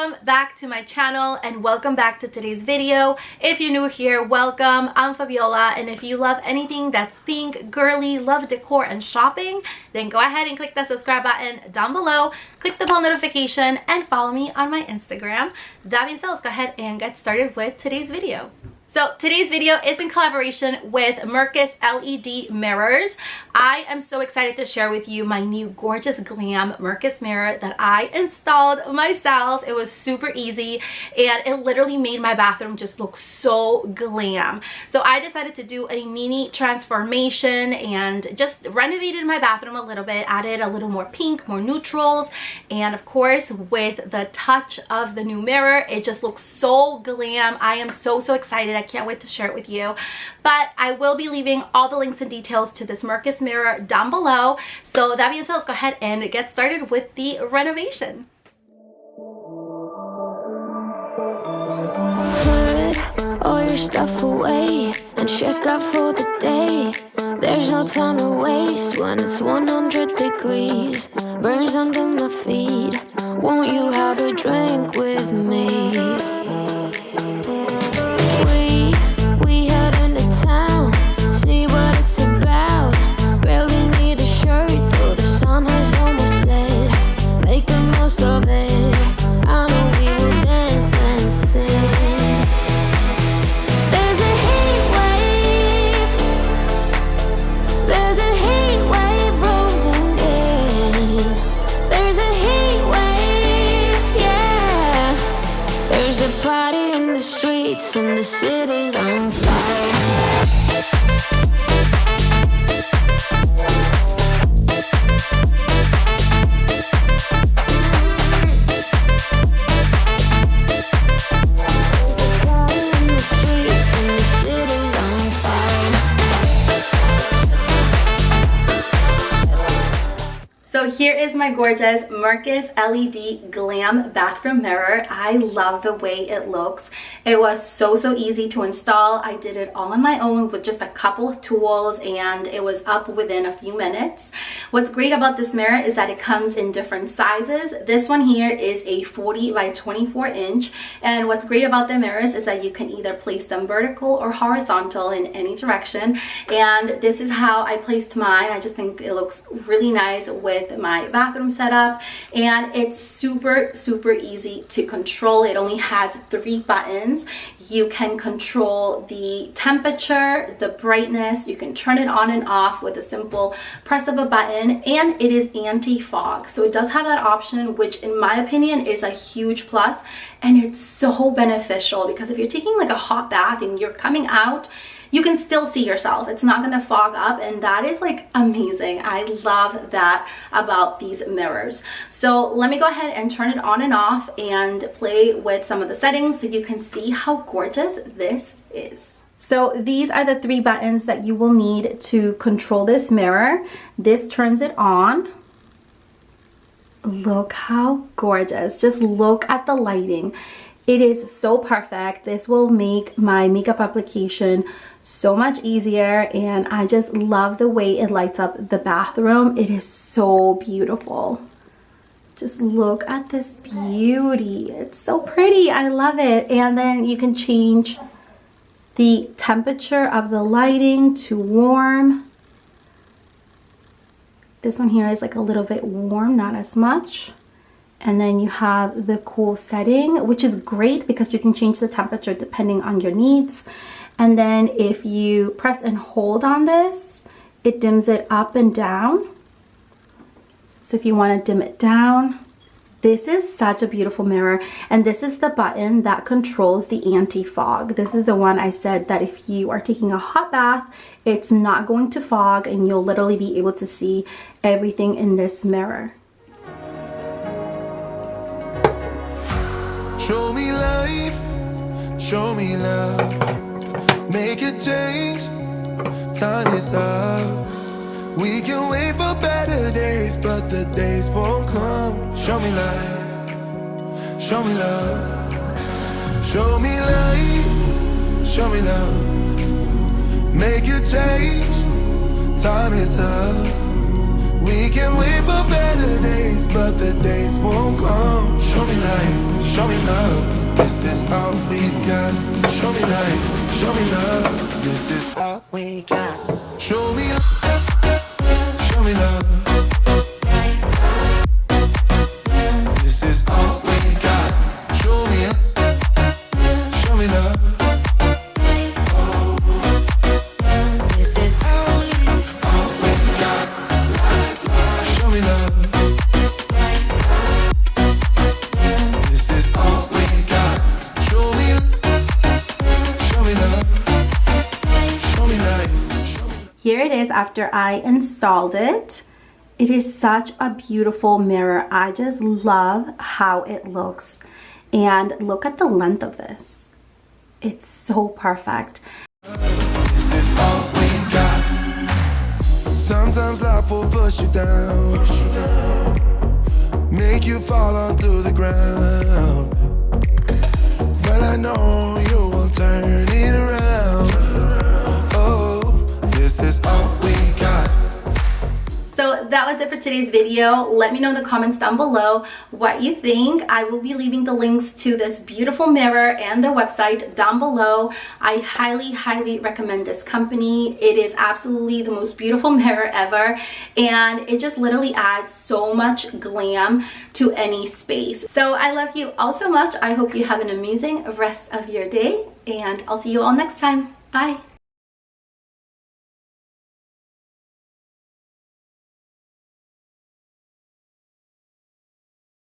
Welcome back to my channel and welcome back to today's video. If you're new here, welcome. I'm Fabiola, and if you love anything that's pink, girly, love decor and shopping, then go ahead and click the subscribe button down below, click the bell notification and follow me on my Instagram. That being said, let's go ahead and get started with today's video. So today's video is in collaboration with Mircus LED mirrors. I am so excited to share with you my new gorgeous Glam Mircus mirror that I installed myself. It was super easy and it literally made my bathroom just look so glam. So I decided to do a mini transformation and just renovated my bathroom a little bit, added a little more pink, more neutrals, and of course with the touch of the new mirror, it just looks so glam. I am so excited. I can't wait to share it with you. But I will be leaving all the links and details to this Mircus mirror down below. So that being said, let's go ahead and get started with the renovation. Put all your stuff away and check out for the day. There's no time to waste when it's 100 degrees. Burns under my feet. Won't you have a drink with me? We head into town, see what it's about. Barely need a shirt, though the sun has almost set. Make the most of it, I know we will dance and sing. There's a heat wave rolling in. There's a heat wave, yeah. There's a party in the streets and the city's on fire. So here is my gorgeous Mircus LED Glam bathroom mirror. I love the way it looks. It was so easy to install. I did it all on my own with just a couple of tools and it was up within a few minutes. What's great about this mirror is that it comes in different sizes. This one here is a 40 by 24 inch. And what's great about the mirrors is that you can either place them vertical or horizontal in any direction. And this is how I placed mine. I just think it looks really nice with my bathroom setup, and it's super easy to control. It only has 3 buttons. You can control the temperature, the brightness, you can turn it on and off with a simple press of a button, and it is anti-fog. So it does have that option, which in my opinion is a huge plus, and it's so beneficial because if you're taking like a hot bath and you're coming out, you can still see yourself. It's not gonna fog up, and that is like amazing. I love that about these mirrors. So let me go ahead and turn it on and off and play with some of the settings so you can see how gorgeous this is. So these are the 3 buttons that you will need to control this mirror. This turns it on. Look how gorgeous. Just look at the lighting. It is so perfect. This will make my makeup application so much easier, and I just love the way it lights up the bathroom. It is so beautiful. Just look at this beauty. It's so pretty. I love it. And then you can change the temperature of the lighting to warm. This one here is like a little bit warm, not as much. And then you have the cool setting, which is great because you can change the temperature depending on your needs. And then if you press and hold on this, it dims it up and down. So if you want to dim it down, this is such a beautiful mirror. And this is the button that controls the anti-fog. This is the one I said that if you are taking a hot bath, it's not going to fog and you'll literally be able to see everything in this mirror. Show me life, show me love, make a change, time is up. We can wait for better days, but the days won't come. Show me life, show me love, show me life, show me love, make a change, time is up. We can wait for better days, but the days won't come. Show me life, show me love. This is all we got. Show me life, show me love. This is all we got. Show me love, show me love. This is all we got. Show me love, show me love. Here it is after I installed it. It is such a beautiful mirror. I just love how it looks. And look at the length of this. It's so perfect. This is all we got. Sometimes life will push you down, make you fall onto the ground. But I know you will turn it around. This is all we got. So that was it for today's video. Let me know in the comments down below what you think. I will be leaving the links to this beautiful mirror and their website down below. I highly recommend this company. It is absolutely the most beautiful mirror ever, and it just literally adds so much glam to any space. So I love you all so much. I hope you have an amazing rest of your day, and I'll see you all next time. Bye.